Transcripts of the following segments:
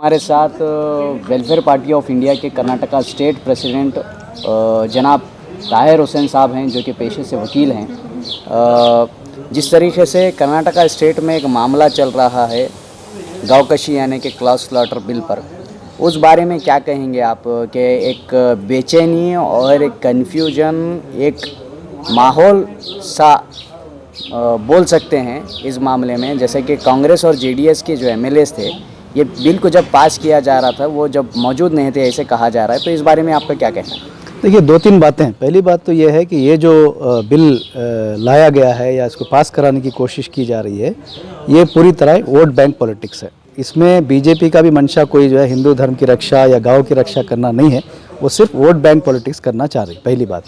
हमारे साथ welfare party of India के कर्नाटका स्टेट प्रेसिडेंट जनाब ताहिर हुसैन साहब हैं, जो कि पेशे से वकील हैं। जिस तरीके से कर्नाटका स्टेट में एक मामला चल रहा है गाँवकशी यानी कि क्लास स्लॉटर बिल पर, उस बारे में क्या कहेंगे आप कि एक बेचैनी और एक कन्फ्यूजन, एक माहौल सा बोल सकते हैं इस मामले में। जैसे कि कांग्रेस और जेडीएस के जो एमएलएस थे, ये बिल को जब पास किया जा रहा था वो जब मौजूद नहीं थे ऐसे कहा जा रहा है, तो इस बारे में आपका क्या कहना है? देखिए, दो तीन बातें हैं। पहली बात तो ये है कि ये जो बिल लाया गया है या इसको पास कराने की कोशिश की जा रही है, ये पूरी तरह वोट बैंक पॉलिटिक्स है। इसमें बीजेपी का भी मंशा कोई जो है हिंदू धर्म की रक्षा या गांव की रक्षा करना नहीं है, वो सिर्फ वोट बैंक पॉलिटिक्स करना चाह रही है, पहली बात।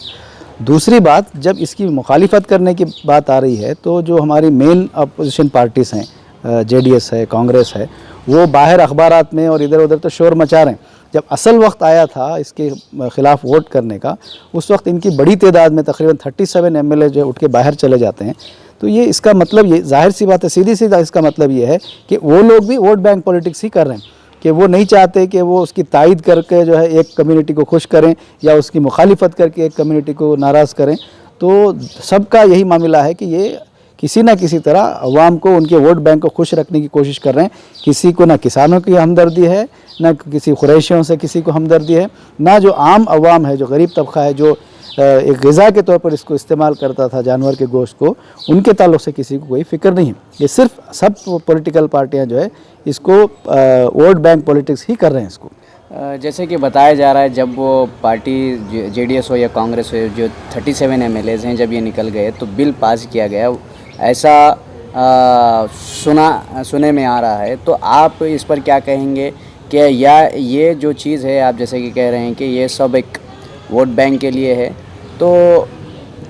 दूसरी बात, जब इसकी मुखालिफत करने की बात आ रही है तो जो हमारी मेन अपोजिशन पार्टीज़ हैं, जेडीएस है, कांग्रेस है, वो बाहर अखबारात में और इधर उधर तो शोर मचा रहे हैं। जब असल वक्त आया था इसके ख़िलाफ़ वोट करने का, उस वक्त इनकी बड़ी तादाद में तकरीबन 37 एमएलए जो उठ के बाहर चले जाते हैं। तो ये इसका मतलब, ये जाहिर सी बात है, सीधी सीधा इसका मतलब ये है कि वो लोग भी वोट बैंक पॉलिटिक्स ही कर रहे हैं, कि वो नहीं चाहते कि वो उसकी तायद करके जो है एक कम्युनिटी को खुश करें या उसकी मुखालिफत करके एक कम्युनिटी को नाराज़ करें। तो सबका यही मामला है कि ये किसी ना किसी तरह अवाम को, उनके वोट बैंक को खुश रखने की कोशिश कर रहे हैं। किसी को ना किसानों की हमदर्दी है, ना किसी खुरैशियों से किसी को हमदर्दी है, ना जो आम अवाम है, जो गरीब तबका है, जो एक ग़िज़ा के तौर पर इसको इस्तेमाल करता था जानवर के गोश्त को, उनके ताल्लुक़ से किसी को कोई फ़िक्र नहीं है। ये सिर्फ सब पॉलिटिकल पार्टियाँ जो है इसको वोट बैंक पॉलिटिक्स ही कर रहे हैं इसको। जैसे कि बताया जा रहा है, जब वो पार्टी जेडीएस हो या कांग्रेस हो, जो 37 एमएलएज हैं, जब ये निकल गए तो बिल पास किया गया, ऐसा सुने में आ रहा है। तो आप इस पर क्या कहेंगे कि या ये जो चीज़ है, आप जैसे कि कह रहे हैं कि ये सब एक वोट बैंक के लिए है, तो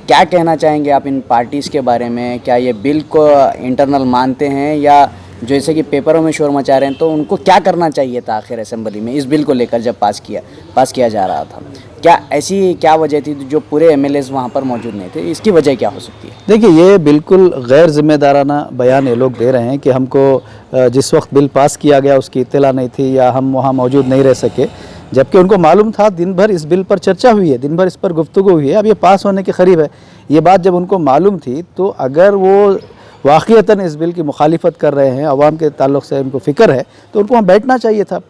क्या कहना चाहेंगे आप इन पार्टीज़ के बारे में? क्या ये बिल को इंटरनल मानते हैं, या जैसे कि पेपरों में शोर मचा रहे हैं, तो उनको क्या करना चाहिए था आखिर असेंबली में इस बिल को लेकर जब पास किया जा रहा था? क्या वजह थी जो पूरे एमएलएज वहाँ पर मौजूद नहीं थे? इसकी वजह क्या हो सकती है? देखिए, ये बिल्कुल गैर जिम्मेदाराना बयान ये लोग दे रहे हैं कि हमको जिस वक्त बिल पास किया गया उसकी इत्तला नहीं थी या हम वहाँ मौजूद नहीं रह सके, जबकि उनको मालूम था। दिन भर इस बिल पर चर्चा हुई है, दिन भर इस पर गुफ्तगू हुई है, अब ये पास होने के करीब है। ये बात जब उनको मालूम थी, तो अगर वो वाक़ईतन इस बिल की मुखालिफत कर रहे हैं, अवाम के ताल्लुक़ से उनको फ़िक्र है, तो उनको वहाँ बैठना चाहिए था,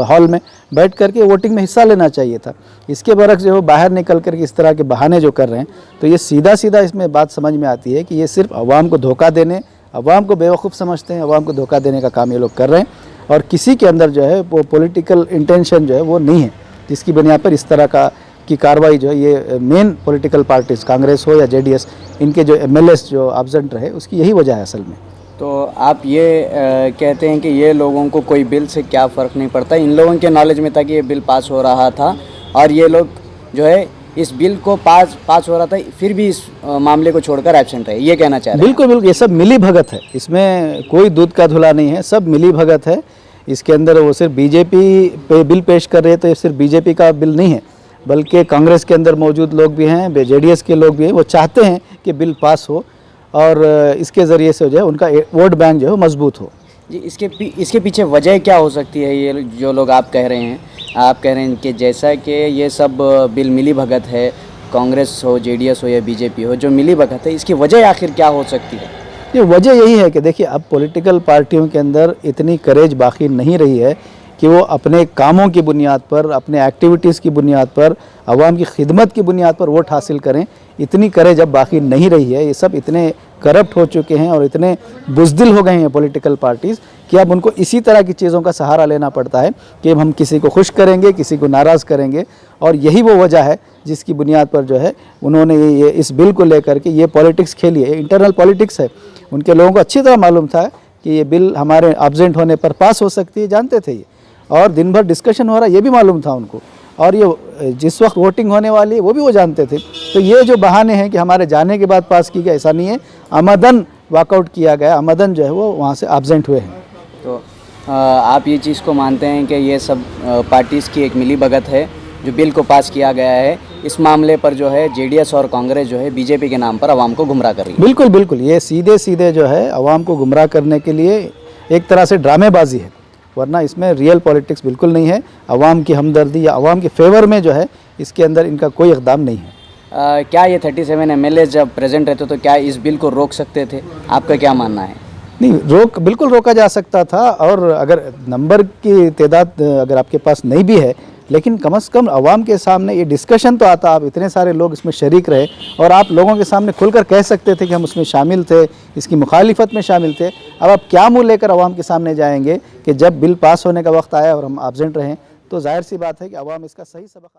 हॉल में बैठ करके वोटिंग में हिस्सा लेना चाहिए था। इसके बरक्स जो बाहर निकल कर के इस तरह के बहाने जो कर रहे हैं, तो ये सीधा सीधा इसमें बात समझ में आती है कि ये सिर्फ अवाम को धोखा देने, अवाम को बेवकूफ़ समझते हैं, अवाम को धोखा देने का काम ये लोग कर रहे हैं। और किसी के अंदर जो है वो पॉलिटिकल इंटेंशन जो है वो नहीं है, जिसकी बुनियाद पर इस तरह की कार्रवाई जो है ये मेन पॉलिटिकल पार्टीज़, कांग्रेस हो या जेडीएस, इनके जो एमएलएस जो एब्सेंट रहे, उसकी यही वजह है असल में। तो आप ये कहते हैं कि ये लोगों को कोई बिल से क्या फ़र्क नहीं पड़ता, इन लोगों के नॉलेज में था कि ये बिल पास हो रहा था और ये लोग जो है इस बिल को पास हो रहा था, फिर भी इस मामले को छोड़कर एब्सेंट रहे, ये कहना चाह रहे हैं? बिल्कुल बिल्कुल, ये सब मिली भगत है, इसमें कोई दूध का धुला नहीं है, सब मिली भगत है। इसके अंदर वो सिर्फ बीजेपी पे बिल पेश कर रहे हैं, तो ये सिर्फ बीजेपी का बिल नहीं है, बल्कि कांग्रेस के अंदर मौजूद लोग भी हैं, जेडीएस के लोग भी हैं। वो चाहते हैं कि बिल पास हो और इसके ज़रिए से जो है उनका वोट बैंक जो है मजबूत हो। जी, इसके पीछे वजह क्या हो सकती है? ये जो लोग आप कह रहे हैं कि जैसा कि ये सब बिल मिली भगत है, कांग्रेस हो, जेडीएस हो या बीजेपी हो, जो मिली भगत है, इसकी वजह आखिर क्या हो सकती है? ये वजह यही है कि देखिए, अब पॉलिटिकल पार्टियों के अंदर इतनी करेज बाकी नहीं रही है कि वो अपने कामों की बुनियाद पर, अपने एक्टिविटीज़ की बुनियाद पर, आवाम की खिदमत की बुनियाद पर वोट हासिल करें। इतनी करेज अब बाकी नहीं रही है। ये सब इतने करप्ट हो चुके हैं और इतने बुज़दिल हो गए हैं पॉलिटिकल पार्टीज़ कि अब उनको इसी तरह की चीज़ों का सहारा लेना पड़ता है कि हम किसी को खुश करेंगे, किसी को नाराज़ करेंगे। और यही वो वजह है जिसकी बुनियाद पर जो है उन्होंने ये इस बिल को लेकर के ये पॉलिटिक्स खेली है, इंटरनल पॉलिटिक्स है। उनके लोगों को अच्छी तरह मालूम था कि ये बिल हमारे एब्सेंट होने पर पास हो सकती है, जानते थे ये, और दिन भर डिस्कशन हो रहा है ये भी मालूम था उनको, और ये जिस वक्त वोटिंग होने वाली है वो भी वो जानते थे। तो ये जो बहाने हैं कि हमारे जाने के बाद पास की गया, ऐसा नहीं है, आमदन वॉकआउट किया गया, आमदन जो है वो वहाँ से एब्सेंट हुए हैं। तो आप ये चीज़ को मानते हैं कि ये सब पार्टीज़ की एक मिली भगत है, जो बिल को पास किया गया है, इस मामले पर जो है जेडीएस और कांग्रेस जो है बीजेपी के नाम पर आवाम को गुमराह कर रही है? बिल्कुल बिल्कुल, ये सीधे सीधे जो है आवाम को गुमराह करने के लिए एक तरह से ड्रामेबाजी है। वरना इसमें रियल पॉलिटिक्स बिल्कुल नहीं है। अवाम की हमदर्दी या अवाम के फेवर में जो है इसके अंदर इनका कोई इक़दाम नहीं है। क्या ये 37 एमएलए जब प्रेजेंट रहते तो क्या इस बिल को रोक सकते थे? आपका क्या मानना है? नहीं, बिल्कुल रोका जा सकता था। और अगर नंबर की तादाद अगर आपके पास नहीं भी है, लेकिन कम से कम अवाम के सामने ये डिस्कशन तो आता। आप इतने सारे लोग इसमें शरीक रहे और आप लोगों के सामने खुलकर कह सकते थे कि हम उसमें शामिल थे, इसकी मुखालिफत में शामिल थे। अब आप क्या मुँह लेकर अवाम के सामने जाएंगे कि जब बिल पास होने का वक्त आया और हम एब्सेंट रहें? तो जाहिर सी बात है कि अवाम इसका सही सबक